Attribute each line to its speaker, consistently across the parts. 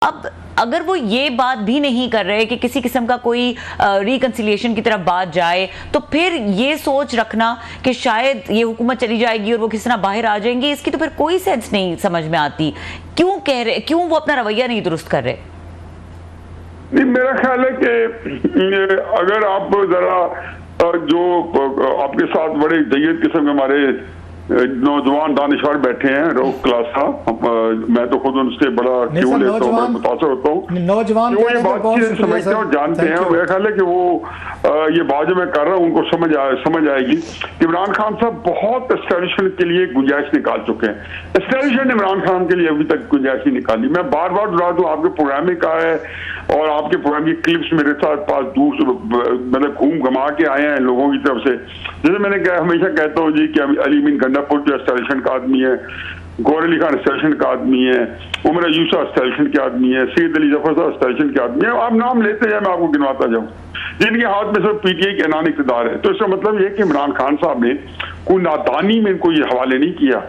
Speaker 1: अब अगर वो ये बात भी नहीं कर रहे कि किसी किस्म का कोई रिकंसिलिएशन की तरफ बात जाए, तो फिर ये सोच रखना कि शायद ये हुकूमत चली जाएगी और वो किस तरह बाहर आ जाएंगे, इसकी तो फिर कोई सेंस नहीं समझ में आती। क्यों कह रहे, क्यों वो अपना रवैया नहीं दुरुस्त कर रहे?
Speaker 2: नहीं, मेरा ख्याल है कि अगर आप जरा जो आपके साथ बड़े जयद किस्म के हमारे नौजवान दानिशवर बैठे हैं, रऊफ क्लास साहब, मैं तो खुद उनसे बड़ा क्यों लेता हूँ, मैं मुतासर होता हूँ,
Speaker 3: नौजवान
Speaker 2: वो ये बात समझते हैं और जानते हैं। मेरा ख्याल है कि वो ये बात जो मैं कर रहा हूँ उनको समझ आएगी। इमरान खान साहब बहुत एस्टेब्लिशमेंट के लिए गुंजाइश निकाल चुके हैं। एस्टेब्लिशमेंट इमरान खान के लिए अभी तक गुंजाइश नहीं निकाली। मैं बार बार दोहरा दूं, आपके प्रोग्राम में कहा है और आपके प्रोग्राम की क्लिप्स मेरे साथ पास दूर से मतलब घूम घमा के आए हैं लोगों की तरफ से। जैसे मैंने हमेशा कहता हूँ जी कि अली मीन गंडापुर जो एस्टेब्लिशमेंट का आदमी है, गौर अली खान एस्टेब्लिशमेंट का आदमी है, उमर यूसुफ एस्टेब्लिशमेंट के आदमी है, सैयद अली जफर साहब एस्टेब्लिशमेंट के आदमी है। आप नाम लेते जाए, मैं आपको गिनवाता जाऊँ जिनके हाथ में सिर्फ पीटीआई के ऐलान इक़्तिदार है। तो इसका मतलब यह कि इमरान खान साहब ने कोई नादानी में कोई हवाले नहीं किया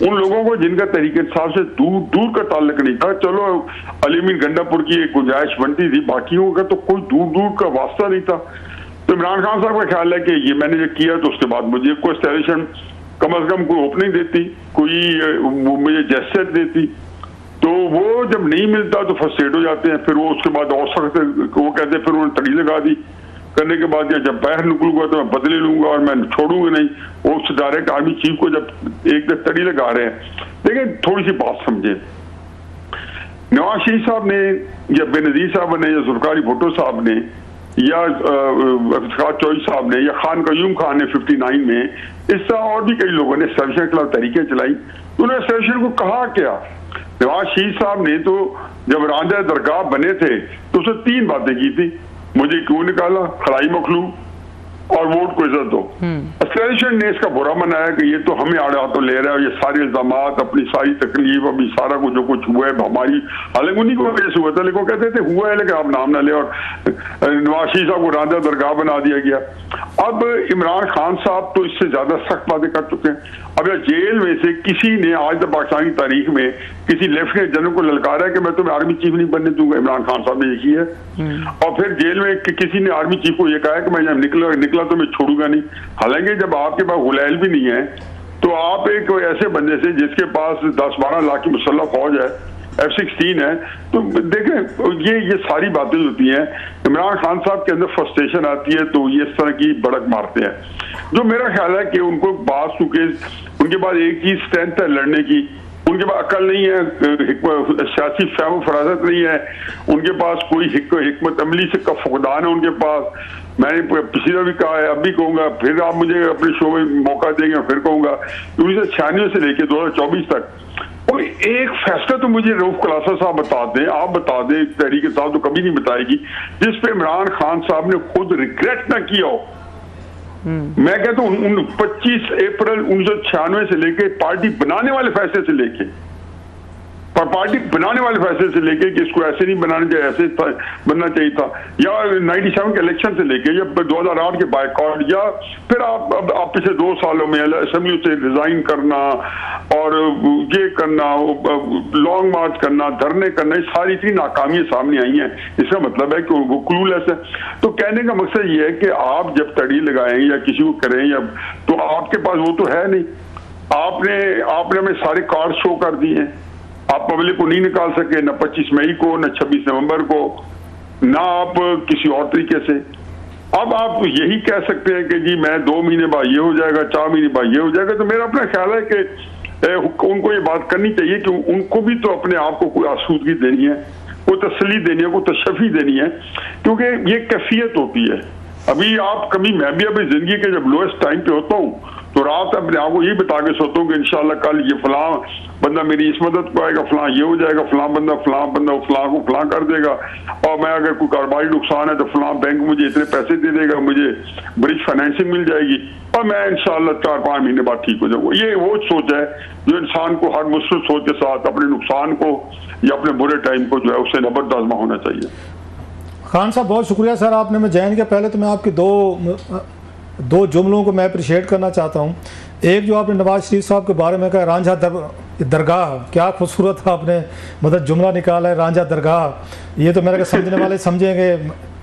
Speaker 2: उन लोगों को जिनका तरीके इंसाफ से दूर का ताल्लुक नहीं था। चलो अली मीन गंडापुर की एक गुंजाइश बनती थी, बाकियों का तो कोई दूर का वास्ता नहीं था। तो इमरान खान साहब का ख्याल है कि ये मैंने जो किया तो उसके बाद मुझे कोई एस्टेब्लिशमेंट कम अज कम कोई ओपनिंग देती, कोई मुझे जेस्चर देती, तो वो जब नहीं मिलता तो फ्रस्ट्रेट हो जाते हैं। फिर वो उसके बाद और सख्त वो कहते हैं, फिर उन्होंने तड़ी लगा दी करने के बाद जब बाहर निकलूंगा तो मैं बदले लूंगा और मैं छोड़ूंगा नहीं। वो उस डायरेक्ट आर्मी चीफ को जब एक तड़ी लगा रहे हैं। देखिए थोड़ी सी बात समझे, नवाज शरीफ साहब ने या बेनजीर साहब ने या जुल्फिकार भुट्टो साहब ने या इफ्तिखार चौधरी साहब ने या खान कयूम खान ने 59 में, इस तरह और भी कई लोगों ने एस्टेब्लिशमेंट के खिलाफ तरीके चलाई। तो उन्होंने एस्टेब्लिशमेंट को कहा क्या? नवाज शरीफ साहब ने तो जब रांझा दरगाह बने थे तो उसने 3 बातें की थी, मुझे क्यों निकाला, खलाई मखलूक और वोट को इज्जत दो। एस्टेब्लिशमेंट ने इसका बुरा मनाया कि ये तो हमें आड़े हाथों ले रहा है, ये सारे इल्जाम, अपनी सारी तकलीफ, अभी सारा कुछ जो कुछ हुआ है हमारी, हालांकि उन्हीं को वजह से हुआ था, लेकिन कहते थे हुआ है लेकिन आप नाम ना ले, और नवाज शरीफ साहब को रांझा दरगाह बना दिया गया। अब इमरान खान साहब तो इससे ज्यादा सख्त बातें कर चुके हैं। अब जेल में से किसी ने आज तक पाकिस्तानी तारीख में किसी लेफ्टिनेंट जनरल को ललकारा है कि मैं तुम्हें आर्मी चीफ नहीं बनने दूंगा, इमरान खान साहब ने यही है। और फिर जेल में किसी ने आर्मी चीफ को यह कहा है कि मैं जब निकला तो मैं छोड़ूंगा नहीं। हालांकि जब आपके पास गुलैल भी नहीं है तो आप एक ऐसे बंदे से जिसके पास 10-12 लाख की मुसल्लह फौज है, F-16 है, तो देखें ये सारी बातें होती हैं। इमरान खान साहब के अंदर फ्रस्ट्रेशन आती है तो ये इस तरह की भड़क मारते हैं। जो मेरा ख्याल है कि उनको बात चुके उनके पास एक चीज स्ट्रेंथ है लड़ने की, उनके पास अकल नहीं है, सियासी फहम फरासत नहीं है, उनके पास कोई हिकमत अमली से का फुकदान है उनके पास। मैंने पिछली बार भी कहा है, अब भी कहूंगा, फिर आप मुझे अपने शो में मौका देंगे फिर कहूंगा, 1996 से लेकर 2024 तक कोई एक फैसला तो मुझे रऊफ क्लासा साहब बता दें, आप बता दें, तहरीक साहब तो कभी नहीं बताएगी, जिस पे इमरान खान साहब ने खुद रिग्रेट ना किया हो। मैं कहता हूँ 25 अप्रैल 1996 से लेके पार्टी बनाने वाले फैसले से लेके पार्टी बनाने वाले फैसले से लेके कि इसको ऐसे नहीं बनाना चाहिए, ऐसे बनना चाहिए था, या 97 के इलेक्शन से लेके या 2008 के बायकॉट, या फिर आप पिछले 2 सालों में असेंबली से रिजाइन करना और ये करना, लॉन्ग मार्च करना, धरने करना, ये सारी इतनी नाकामियां सामने आई हैं। इसका मतलब है कि वो क्लूलेस है। तो कहने का मकसद ये है कि आप जब तड़ी लगाएं या किसी को करें या तो आपके पास वो तो है नहीं, आपने हमें सारे कार्ड शो कर दिए हैं, आप पब्लिक को नहीं निकाल सके, न 25 मई को, न 26 नवंबर को, ना आप किसी और तरीके से। अब आप यही कह सकते हैं कि जी मैं 2 महीने बाद ये हो जाएगा, 4 महीने बाद ये हो जाएगा। तो मेरा अपना ख्याल है कि उनको ये बात करनी चाहिए कि उनको भी तो अपने आप को कोई आसूदगी देनी है, कोई तसल्ली देनी है, कोई तशफ़ी देनी है, क्योंकि ये कैफियत होती है। अभी आप कभी, मैं भी अपनी जिंदगी के जब लोएस्ट टाइम पे होता हूँ तो रात अपने आप को यही बता के सोता हूँ कि इंशाल्लाह कल ये फलां बंदा मेरी इस मदद को आएगा, फलां ये हो जाएगा, फलां बंदा फलां को फलां कर देगा, और मैं अगर कोई कारोबारी नुकसान है तो फलां बैंक मुझे इतने पैसे दे देगा, मुझे ब्रिज फाइनेंसिंग मिल जाएगी और मैं इंशाल्लाह 4-5 महीने बाद ठीक हो जाऊंगा। ये वो सोच है जो इंसान को हर मुश्किल सोच के साथ अपने नुकसान को या अपने बुरे टाइम को जो है उससे नबरदाज़मा होना चाहिए।
Speaker 3: खान साहब बहुत शुक्रिया सर, आपने मैं जैन के पहले तो मैं आपकी 2 दो जुमलों को मैं अप्रिशिएट करना चाहता हूँ। एक जो आपने नवाज शरीफ साहब के बारे में कहा, रांझा दरगाह, क्या खूबसूरत आपने मतलब जुमला निकाला है, रांझा दरगाह। ये तो मेरे को समझने वाले समझेंगे,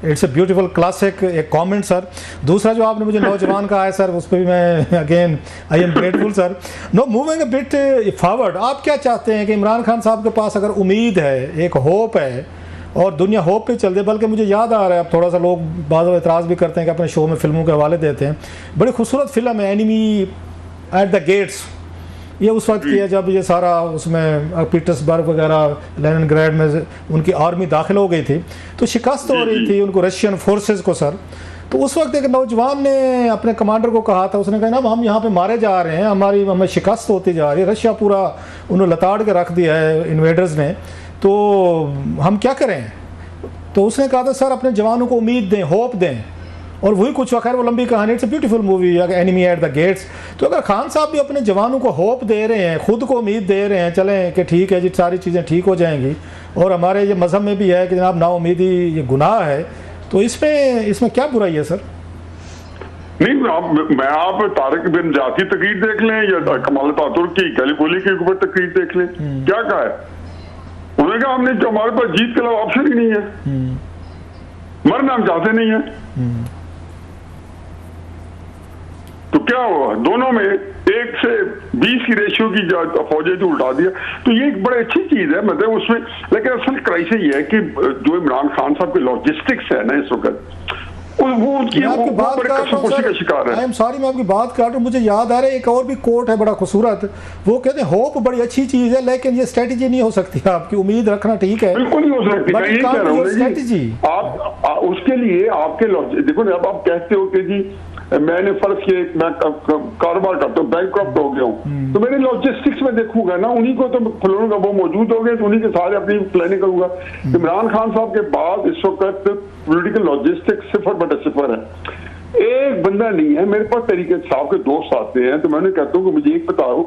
Speaker 3: इट्स ए ब्यूटीफुल क्लासिक एक कमेंट सर। दूसरा जो आपने मुझे नौजवान कहा है सर, उस पर भी मैं again I am grateful sir. No moving a bit forward, आप क्या चाहते हैं कि इमरान खान साहब के पास अगर उम्मीद है, एक होप है और दुनिया होप पे चल दे, बल्कि मुझे याद आ रहा है, अब थोड़ा सा लोग बाद में एतराज़ भी करते हैं कि अपने शो में फिल्मों के हवाले देते हैं, बड़ी खूबसूरत फिल्म है एनिमी एट द गेट्स, ये उस वक्त किया जब ये सारा उसमें पीटर्सबर्ग वगैरह लेनिनग्राड में उनकी आर्मी दाखिल हो गई थी, तो शिकस्त हो रही थी उनको रशियन फोर्सेस को सर। तो उस वक्त एक नौजवान ने अपने कमांडर को कहा था, उसने कहा ना हम यहाँ पे मारे जा रहे हैं, हमें शिकस्त होती जा रही है, रशिया पूरा उन्होंने लताड़ के रख दिया है इन्वेडर्स ने, तो हम क्या करें। तो उसने कहा था सर अपने जवानों को उम्मीद दें, होप दें, और वही कुछ खैर वो लंबी कहानी, it's a beautiful movie enemy at the gates. तो अगर खान साहब भी अपने जवानों को होप दे रहे हैं, खुद को उम्मीद दे रहे हैं, चलें कि ठीक है जी सारी चीज़ें ठीक हो जाएंगी, और हमारे ये मज़हब में भी है कि जनाब नाउमीदी ये गुनाह है, तो इसमें क्या बुराई है सर?
Speaker 2: नहीं, आप तारिक बिन जाती तकरीर देख लें या कमाल अतातुर्क की गैलीपोली के ऊपर तकरीर देख लें, क्या कहा है उन्होंने? कहा हमने जो हमारे पास जीत के अलावा ऑप्शन ही नहीं है, मरना हम चाहते नहीं है। तो क्या हुआ, दोनों में 1 से 20 की रेशियो की फौजें जो उल्टा दिया, तो ये एक बड़ी अच्छी चीज है मतलब उसमें। लेकिन असल क्राइसिस ये है कि जो इमरान खान साहब के लॉजिस्टिक्स है ना इस वक्त, वो उनकी बड़े कसमोशी का शिकार है।
Speaker 3: आई एम सॉरी मैं आपकी बात काट रहा हूँ, मुझे याद आ रहा है एक और भी कोट है बड़ा खूबसूरत, वो कहते हैं होप बड़ी अच्छी चीज है लेकिन ये स्ट्रेटेजी नहीं हो सकती, आपकी उम्मीद रखना ठीक है,
Speaker 2: बिल्कुल नहीं हो सकती, मैं यही कह रहा हूँ
Speaker 3: स्ट्रेटेजी।
Speaker 2: आप उसके लिए आपके देखो ना, अब आप कहते हो कि जी मैंने फर्ज किया, मैं कारोबार करता हूँ, बैंकक्रप्ट हो गया हूँ, तो मैंने लॉजिस्टिक्स में देखूंगा ना, उन्हीं को तो खोलूंगा, वो मौजूद हो गए तो उन्हीं के सारे अपनी प्लानिंग करूंगा। इमरान खान साहब के बाद इस वक्त पॉलिटिकल लॉजिस्टिक्स 0/0 है, एक बंदा नहीं है। मेरे पास तरीके साहब के दोस्त आते हैं तो मैं कहता हूँ कि मुझे एक बताओ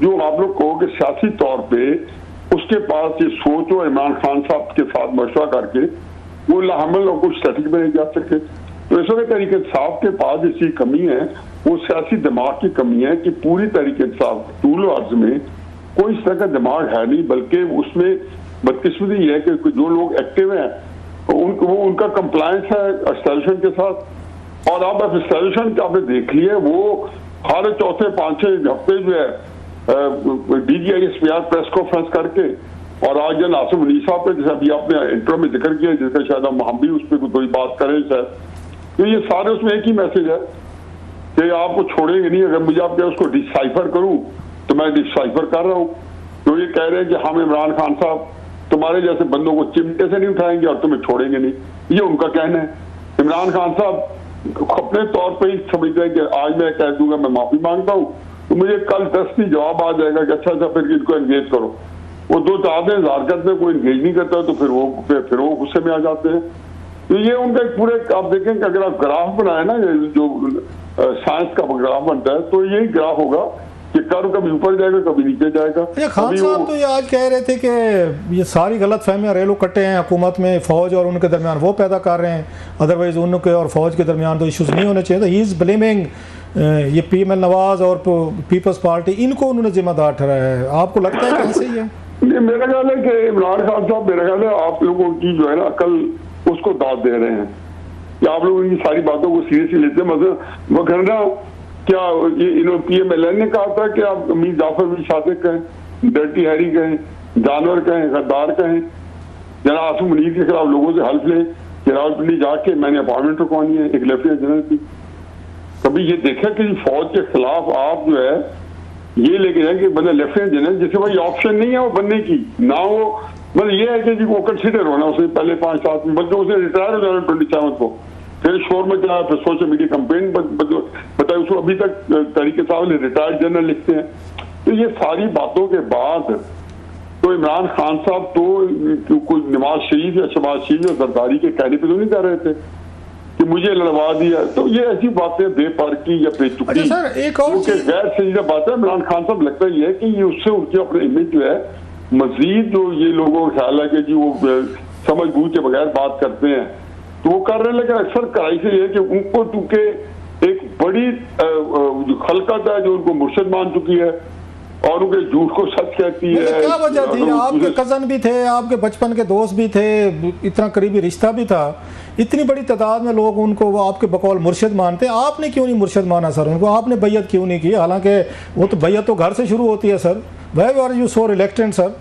Speaker 2: जो आप लोग कहो कि सियासी तौर पे उसके पास ये सोच हो इमरान खान साहब के साथ मशवरा करके वो लाहमल और कुछ स्ट्रेटेजी में जा सके। तो इस वक्त तरीके साहब के पास इसी कमी है, वो सियासी दिमाग की कमी है कि पूरी तरीके साहब टूल अर्ज में कोई इस तरह का दिमाग है नहीं, बल्कि उसमें बदकिस्मती है कि जो लोग एक्टिव हैं उनका कंप्लायंस है एस्टैब्लिशमेंट के साथ। और अब एस्टैब्लिशमेंट आपने देख लिया, वो हर चौथे 5-6 हफ्ते जो है DGI प्रेस कॉन्फ्रेंस करके, और आज जन आसिफ अली साहब पे जैसे अभी आपने इंट्रो में जिक्र किया, जिसका शायद हम भी उस पर कोई बात करें शायद, तो ये सारे उसमें एक ही मैसेज है कि आपको छोड़ेंगे नहीं। अगर मुझे आप उसको डिसाइफर करूं तो मैं डिसाइफर कर रहा हूं। तो ये कह रहे हैं कि हम इमरान खान साहब तुम्हारे जैसे बंदों को चिमटे से नहीं उठाएंगे और तुम्हें छोड़ेंगे नहीं, ये उनका कहना है। इमरान खान साहब अपने तौर पर ही समझते हैं कि आज मैं कह दूंगा मैं माफी मांगता हूँ तो मुझे कल 10 जवाब आ जाएगा कि अच्छा फिर इनको एंगेज करो। वो 2-4 दिन हरकत में कोई एंगेज नहीं करता तो फिर वो गुस्से में आ जाते हैं। तो ये उनका एक पूरे आप देखें कि अगर आप ग्राफ बनाए ना, जो साइंस का ग्राफ बनता है, तो यही ग्राफ होगा कि कर्व कभी ऊपर जाएगा कभी नीचे जाएगा।
Speaker 3: खान साहब तो ये आज कह रहे थे कि ये सारी गलत फहमियाँ रेलो कट्टे हैं हुकूमत में, फौज और उनके दरमियान वो पैदा कर रहे हैं, अदरवाइज उनके और फौज के दरमियान तो इशूज़ नहीं होने चाहिए। तो ही इज़ ब्लेमिंग ये PML नवाज और पीपल्स पार्टी, इनको उन्होंने जिम्मेदार ठहराया है। आपको लगता है कि ऐसे ही है?
Speaker 2: मेरा ख्याल है कि इमरान खान साहब, मेरा ख्याल है आप लोगों की जो है ना अकल उसको दाद दे रहे हैं कि आप लोग इनकी सारी बातों को सीरियसली लेते हैं। मतलब वगरना क्या PMLN ने कहा था कि आप मीर जाफर बिन सादिक कहें, डर्टी हैरी कहें, जानवर कहें, गद्दार कहें, जना आसिफ मुनीर के खिलाफ लोगों से हल्फ लें कि रावलपिंडी जाके मैंने अपॉइंटमेंट रखवानी है एक लेफ्टिनेंट जनरल की। कभी ये देखा कि फौज के खिलाफ आप जो है ये लेके जाएंगे बंदा लेफ्टिनेंट जनरल, जिसे भाई ऑप्शन नहीं है वो बनने की, ना वो मतलब ये है कि वो कंसिडर होना उसने पहले 5-7 बल्कि उसे रिटायर हो जाना 27 को, फिर शोर में चला, फिर सोशल मीडिया कंपेन बताए उसको, अभी तक तरीके साहब रिटायर्ड जनरल लिखते हैं। तो ये सारी बातों के बाद तो इमरान खान साहब तो कोई नवाज शरीफ या शहबाज शरीफ या जरदारी के कहने पर तो नहीं कर रहे थे कि मुझे लड़वा दिया। तो ये ऐसी बातें बेपारकी या बेतुकी गैर संजीदा बात है। इमरान खान साहब लगता ही है कि ये उससे उनकी अपने इमेज जो है मजीद जो ये लोगों का ख्याल है कि जी वो समझ बूझ के बगैर बात करते हैं तो वो कर रहे हैं। लेकिन अक्सर कराई से ये है कि उनको चूंकि एक बड़ी जो खलकत है जो उनको मुर्शिद मान चुकी है और उनके झूठ को सच कहती है।
Speaker 3: क्या वजह थी? आपके कजन भी थे, आपके बचपन के दोस्त भी थे, इतना करीबी रिश्ता भी था, इतनी बड़ी तादाद में लोग उनको वो आपके बकौल मुर्शिद मानते, आपने क्यों नहीं मुर्शिद माना सर उनको? आपने बैयत क्यों नहीं की? हालांकि वो तो बैयत तो घर से शुरू होती है sir. Why are you so reluctant sir?